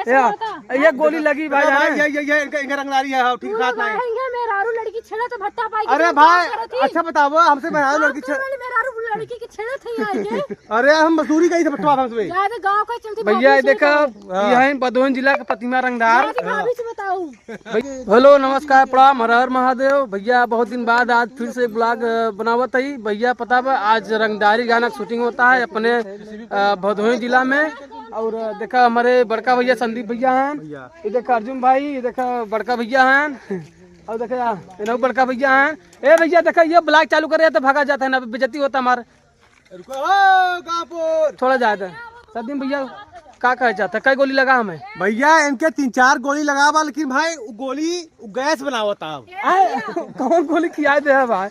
ये गोली लगी भाई। ये इनका रंगदारी है। ठीक बात नहीं मेरारू लड़की छेड़ा तो भट्टा पाई। अरे भाई अच्छा बताओ हमसे मेहरारू लड़की मेरारू लड़की की छेड़ा थी आके। अरे हम मजदूरी कहीं से भट्टा हमसे गांव का चलती भैया ये देखो ये है भदोही जिला का प्रतिमा रंगदार। भाभी से बताऊं। हेलो नमस्कार प्रणाम हर हर महादेव। भैया बहुत दिन बाद आज फिर से ब्लॉग बनावत है भैया। पता बा आज रंगदारी गाना का शूटिंग होता है अपने भदोही जिला में। और देखा हमारे बड़का भैया संदीप भैया हैं, ये देखा अर्जुन भाई, ये देखा बड़का भैया हैं और देखा ये बड़का भैया हैं। ए भैया देखा ये ब्लॉग चालू कर रहे तो भागा जाता है ना, बेइज्जती होता हमारे थोड़ा ज्यादा। सदीम भैया का कह जाता कई गोली लगा हमें भैया इनके 3-4 गोली लगा बा, लेकिन भाई गोली गैस बनावा था। कौन गोली खिया दे है भाई?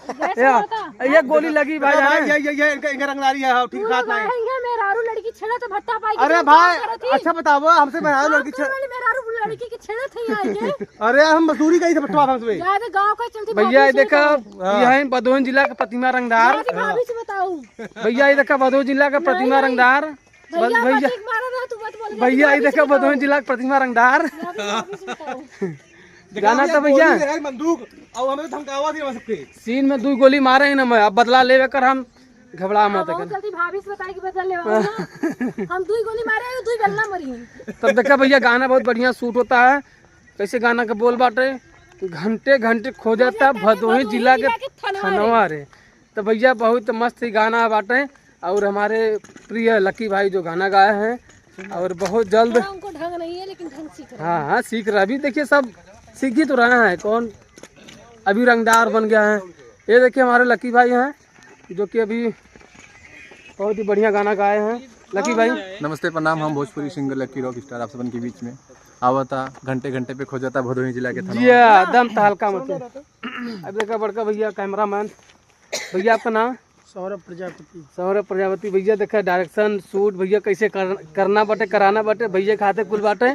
ये गोली लगी भाई। ये इनका रंगदारी है। ठीक बात नहीं मेरारू लड़की छेड़ा तो भट्टा पाई। अरे भाई अच्छा बताओ हमसे मेहरारू लड़की मेरारू लड़की की छेड़ा थी आके। अरे हम मजदूरी कहीं से भट्टा हमसे गांव का चलती भैया। ये देखा ये है भदोही जिला का प्रतिमा रंगदार। भाभी से बताऊं। भैया ये देखा भदोही जिला का प्रतिमा रंगदार। भैया ये देखा भदोही जिला का प्रतिमा रंगदार। गाना तो भैया बंदूक और हमें धमकावा भी सकते सीन में 2 गोली मारे ना मैं, अब बदला ले कर हम घबरा मत कर। जल्दी भाभी से बताई कि बदल ले हम 2 गोली मारे 2 गल्ला मरी। तब देखा भैया गाना बहुत बढ़िया शूट होता है। कैसे गाना का बोल बाटे घंटे घंटे खो जाता भदोही जिला के थनवा रे। तो भैया बहुत मस्त ही गाना बाटे और हमारे प्रिय लकी भाई जो गाना गाए हैं और बहुत जल्द उनको ढंग नहीं है लेकिन ढंग सीख रहे हैं। हाँ सीख रहा। अभी देखिए सब सीख ही तो रहे हैं, कौन अभी रंगदार बन गया है। ये देखिए हमारे लकी भाई हैं जो कि अभी बहुत ही बढ़िया गाना गाए हैं। लकी भाई नमस्ते प्रणाम। हम Bhojpuri singer lucky rock star आप सबन के बीच में आवता घंटे घंटे पे खो जाता भदोही जिला के जी दम हल्का मत। अब देखा बड़का भैया कैमरामैन भैया आपका नाम? सौरभ प्रजापति। सौरभ प्रजापति भैया देखा डायरेक्शन शूट भैया कैसे करना बाटे कराना बाटे भैया खाते कुल बाटे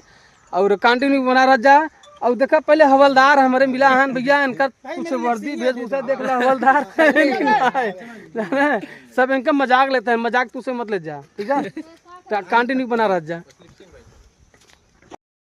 और कंटिन्यू बना रह जा। और देखा पहले हवलदार हमारे मिला है भैया, इनका कुछ वर्दी वेशभूषा देख लो हवलदार सब इनका मजाक लेता है, मजाक तू से मत ले जा ठीक है। कंटिन्यू बना रह जा।